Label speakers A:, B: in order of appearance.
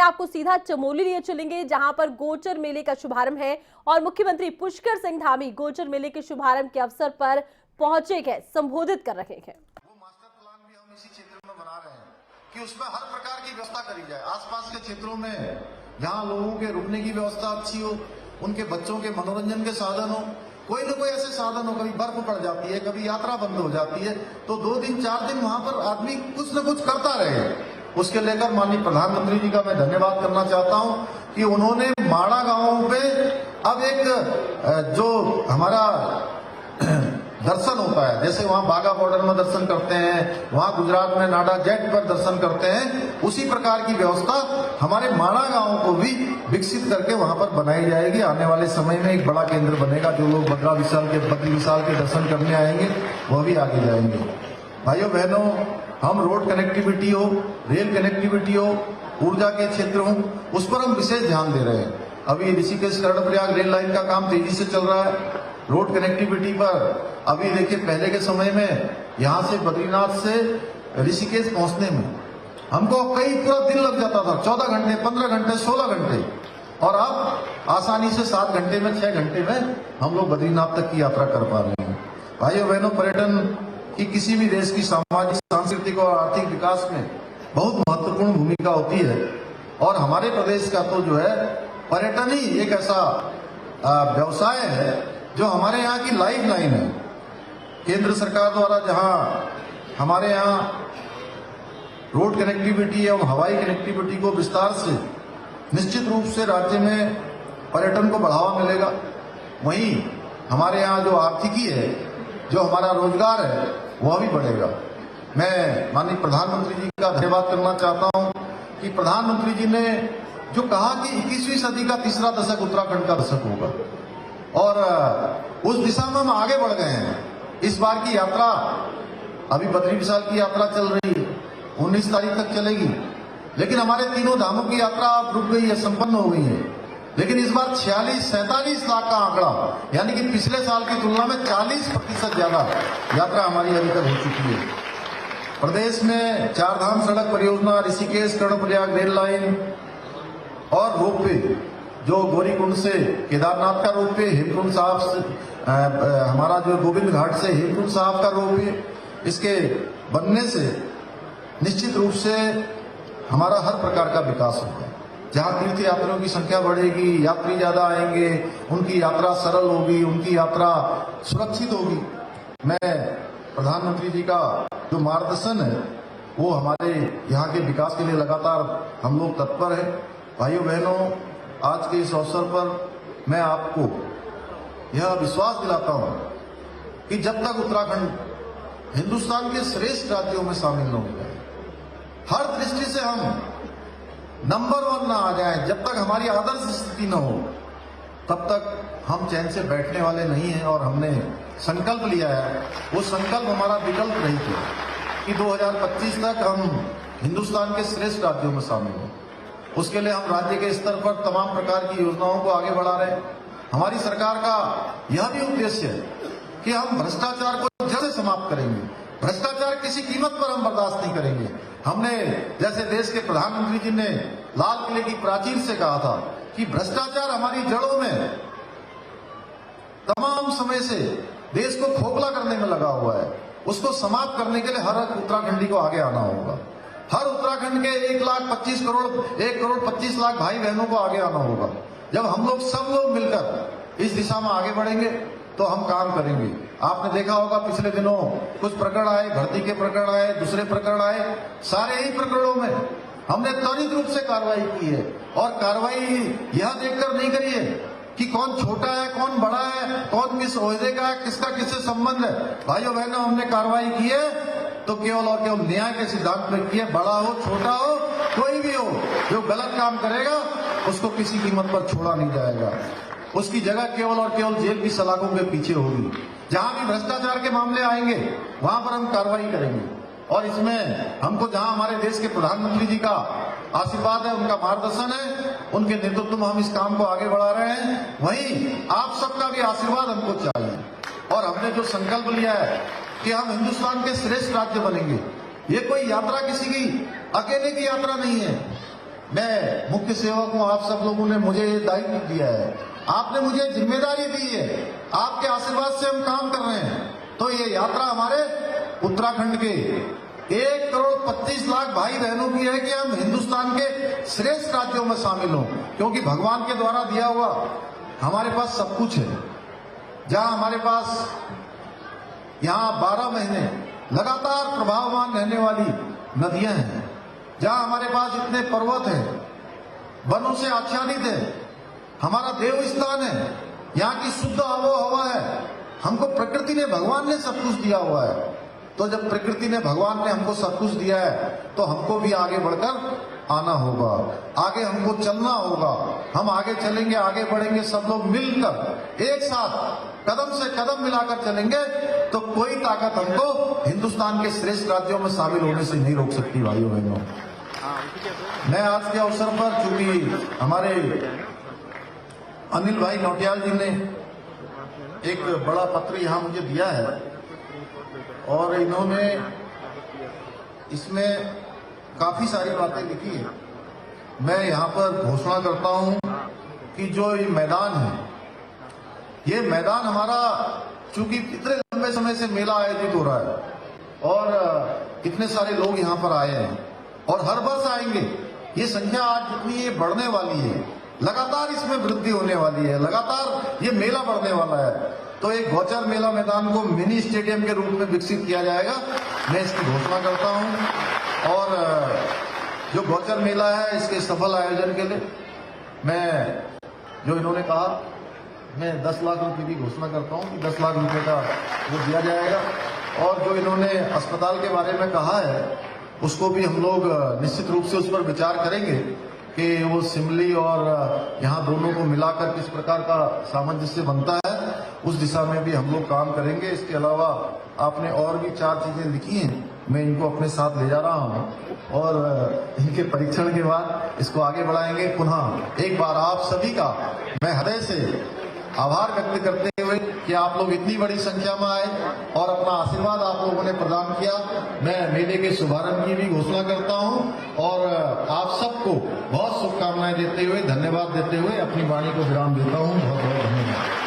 A: आपको सीधा चमोली लिए चलेंगे, जहां पर गोचर मेले का शुभारंभ है और मुख्यमंत्री पुष्कर सिंह धामी गोचर मेले के शुभारंभ के अवसर पर पहुंचे हैं, संबोधित कर रहे हैं।
B: वो मास्टर प्लान भी हम इसी क्षेत्र में बना रहे हैं कि उसमें हर प्रकार की व्यवस्था करी जाए। आसपास के क्षेत्रों में जहां लोगों के रुकने की व्यवस्था अच्छी हो, उनके बच्चों के मनोरंजन के साधन हो, कोई न कोई ऐसे साधन हो। कभी बर्फ पड़ जाती है, कभी यात्रा बंद हो जाती है, तो 2 दिन 4 दिन वहां पर आदमी कुछ न कुछ करता रहे। उसके लेकर माननीय प्रधानमंत्री जी का मैं धन्यवाद करना चाहता हूं कि उन्होंने माड़ा गांव पे अब एक जो हमारा दर्शन होता है, जैसे वहां बाघा बॉर्डर में दर्शन करते हैं, वहां गुजरात में नाडा जेट पर दर्शन करते हैं, उसी प्रकार की व्यवस्था हमारे माड़ा गांव को भी विकसित करके वहां पर बनाई जाएगी। आने वाले समय में एक बड़ा केंद्र बनेगा। जो लोग बद्री विशाल के दर्शन करने आएंगे वह भी आगे जाएंगे। भाइयों बहनों, हम रोड कनेक्टिविटी हो, रेल कनेक्टिविटी हो, ऊर्जा के क्षेत्र हो, उस पर हम विशेष ध्यान दे रहे हैं। अभी ऋषिकेश कर्णप्रयाग रेल लाइन का काम तेजी से चल रहा है। रोड कनेक्टिविटी पर अभी देखिए, पहले के समय में यहाँ से बद्रीनाथ से ऋषिकेश पहुंचने में हमको पूरा दिन लग जाता था, 14 घंटे, 15 घंटे, 16 घंटे, और अब आसानी से 7 घंटे में, 6 घंटे में हम लोग बद्रीनाथ तक की यात्रा कर पा रहे हैं। भाइयों बहनों, पर्यटन की किसी भी देश की सामाजिक, सांस्कृतिक और आर्थिक विकास में बहुत महत्वपूर्ण भूमिका होती है, और हमारे प्रदेश का तो जो है पर्यटन ही एक ऐसा व्यवसाय है जो हमारे यहाँ की लाइफ लाइन है। केंद्र सरकार द्वारा जहां हमारे यहाँ रोड कनेक्टिविटी एवं हवाई कनेक्टिविटी को विस्तार से, निश्चित रूप से राज्य में पर्यटन को बढ़ावा मिलेगा। वहीं हमारे यहाँ जो आर्थिकी है, जो हमारा रोजगार है, वह भी बढ़ेगा। मैं माननीय प्रधानमंत्री जी का धन्यवाद करना चाहता हूं कि प्रधानमंत्री जी ने जो कहा कि 21वीं सदी का तीसरा दशक उत्तराखंड का दशक होगा, और उस दिशा में हम आगे बढ़ गए हैं। इस बार की यात्रा, अभी बद्री विशाल की यात्रा चल रही है, 19 तारीख तक चलेगी, लेकिन हमारे तीनों धामों की यात्रा अब रुक गई है, संपन्न हो गई है। लेकिन इस बार 47 लाख का आंकड़ा, यानी कि पिछले साल की तुलना में 40% ज्यादा यात्रा हमारी अभी तक हो चुकी है। प्रदेश में 4 धाम सड़क परियोजना, ऋषिकेश कर्णप्रयाग रेल लाइन और रोपवे, जो गौरीकुंड से केदारनाथ का रोपवे, हेमकुंड साहब से हमारा जो गोविंद घाट से हेमकुंड साहब का रोपवे, इसके बनने से निश्चित रूप से हमारा हर प्रकार का विकास होगा। जहां तीर्थ यात्रियों की संख्या बढ़ेगी, यात्री ज्यादा आएंगे, उनकी यात्रा सरल होगी, उनकी यात्रा सुरक्षित होगी। मैं प्रधानमंत्री जी का जो मार्गदर्शन है, वो हमारे यहाँ के विकास के लिए लगातार हम लोग तत्पर है। भाइयों बहनों, आज के इस अवसर पर मैं आपको यह विश्वास दिलाता हूं कि जब तक उत्तराखंड हिंदुस्तान के श्रेष्ठ राज्यों में शामिल न हो जाए, हर दृष्टि से हम नंबर 1 ना आ जाए, जब तक हमारी आदर्श स्थिति न हो, तब तक हम चैन से बैठने वाले नहीं हैं। और हमने संकल्प लिया है, वो संकल्प हमारा विकल्प रही थी कि 2025 तक हम हिंदुस्तान के श्रेष्ठ राज्यों में शामिल हों। उसके लिए हम राज्य के स्तर पर तमाम प्रकार की योजनाओं को आगे बढ़ा रहे हैं। हमारी सरकार का यह भी उद्देश्य है कि हम भ्रष्टाचार को जड़ से समाप्त करेंगे। भ्रष्टाचार किसी कीमत पर हम बर्दाश्त नहीं करेंगे। हमने, जैसे देश के प्रधानमंत्री जी ने लाल किले की प्राचीर से कहा था कि भ्रष्टाचार हमारी जड़ों में तमाम समय से देश को खोखला करने में लगा हुआ है, उसको समाप्त करने के लिए हर उत्तराखंडी को आगे आना होगा। हर उत्तराखंड के 1 करोड़ 25 लाख भाई बहनों को आगे आना होगा। जब हम लोग सब लोग मिलकर इस दिशा में आगे बढ़ेंगे तो हम काम करेंगे। आपने देखा होगा पिछले दिनों कुछ प्रकरण आए, भर्ती के प्रकरण आए, दूसरे प्रकरण आए, सारे ही प्रकरणों में हमने त्वरित रूप से कार्रवाई की है। और कार्रवाई यह देखकर नहीं करी है कि कौन छोटा है, कौन बड़ा है, कौन किस ओहदे का है, किसका किससे संबंध है। भाइयों बहनों, हमने कार्रवाई की है तो केवल और केवल न्याय के सिद्धांत में किए। बड़ा हो, छोटा हो, कोई भी हो, जो गलत काम करेगा उसको किसी कीमत पर छोड़ा नहीं जाएगा। उसकी जगह केवल और केवल जेल की सलाखों के पीछे होगी। जहां भी भ्रष्टाचार के मामले आएंगे वहां पर हम कार्रवाई करेंगे। और इसमें हमको, जहां हमारे देश के प्रधानमंत्री जी का आशीर्वाद है, उनका मार्गदर्शन है, उनके नेतृत्व में हम इस काम को आगे बढ़ा रहे हैं, वहीं आप सबका भी आशीर्वाद हमको चाहिए। और हमने जो संकल्प लिया है कि हम हिंदुस्तान के श्रेष्ठ राज्य बनेंगे, ये कोई यात्रा किसी की अकेले की यात्रा नहीं है। मैं मुख्य सेवक हूं, आप सब लोगों ने मुझे ये दायित्व दिया है, आपने मुझे जिम्मेदारी दी है, आपके आशीर्वाद से हम काम कर रहे हैं। तो ये यात्रा हमारे उत्तराखंड के 1,25,00,000 भाई बहनों की है कि हम हिंदुस्तान के श्रेष्ठ राज्यों में शामिल हों, क्योंकि भगवान के द्वारा दिया हुआ हमारे पास सब कुछ है। जहां हमारे पास यहाँ 12 महीने लगातार प्रभावमान रहने वाली नदियां हैं, जहां हमारे पास इतने पर्वत हैं, वनों से आच्छादित है, हमारा देव स्थान है, यहाँ की शुद्ध आबोहवा है, हमको प्रकृति ने, भगवान ने सब कुछ दिया हुआ है। तो जब प्रकृति ने, भगवान ने हमको सब कुछ दिया है, तो हमको भी आगे बढ़कर आना होगा, आगे हमको चलना होगा। हम आगे चलेंगे, आगे बढ़ेंगे, सब लोग मिलकर एक साथ कदम से कदम मिलाकर चलेंगे, तो कोई ताकत हमको हिंदुस्तान के श्रेष्ठ राज्यों में शामिल होने से नहीं रोक सकती। भाइयों बहनों, मैं आज के अवसर पर, चूंकि हमारे अनिल भाई नौटियाल जी ने एक बड़ा पत्र यहाँ मुझे दिया है और इन्होंने इसमें काफी सारी बातें लिखी है, मैं यहाँ पर घोषणा करता हूँ कि जो ये मैदान है, ये मैदान हमारा, चूंकि इतने लंबे समय से मेला आयोजित हो रहा है और इतने सारे लोग यहाँ पर आए हैं और हर वर्ष आएंगे, ये संख्या आज जितनी ये बढ़ने वाली है, लगातार इसमें वृद्धि होने वाली है, लगातार ये मेला बढ़ने वाला है। तो एक गौचर मेला मैदान को मिनी स्टेडियम के रूप में विकसित किया जाएगा, मैं इसकी घोषणा करता हूं। और जो गौचर मेला है, इसके सफल आयोजन के लिए मैं, जो इन्होंने कहा, मैं 10 लाख रुपए की घोषणा करता हूं कि 10 लाख रुपए का वो दिया जाएगा। और जो इन्होंने अस्पताल के बारे में कहा है, उसको भी हम लोग निश्चित रूप से उस पर विचार करेंगे कि वो सिमली और यहाँ दोनों को मिलाकर किस प्रकार का सामंजस्य बनता है, उस दिशा में भी हम लोग काम करेंगे। इसके अलावा आपने और भी 4 चीजें लिखी हैं, मैं इनको अपने साथ ले जा रहा हूं और इनके परीक्षण के बाद इसको आगे बढ़ाएंगे। पुनः एक बार आप सभी का मैं हृदय से आभार व्यक्त करते हुए कि आप लोग इतनी बड़ी संख्या में आए और अपना आशीर्वाद आप लोगों ने प्रदान किया, मैं मेले के शुभारंभ की भी घोषणा करता हूं और आप सबको बहुत शुभकामनाएं देते हुए, धन्यवाद देते हुए अपनी वाणी को विराम देता हूं। बहुत बहुत धन्यवाद।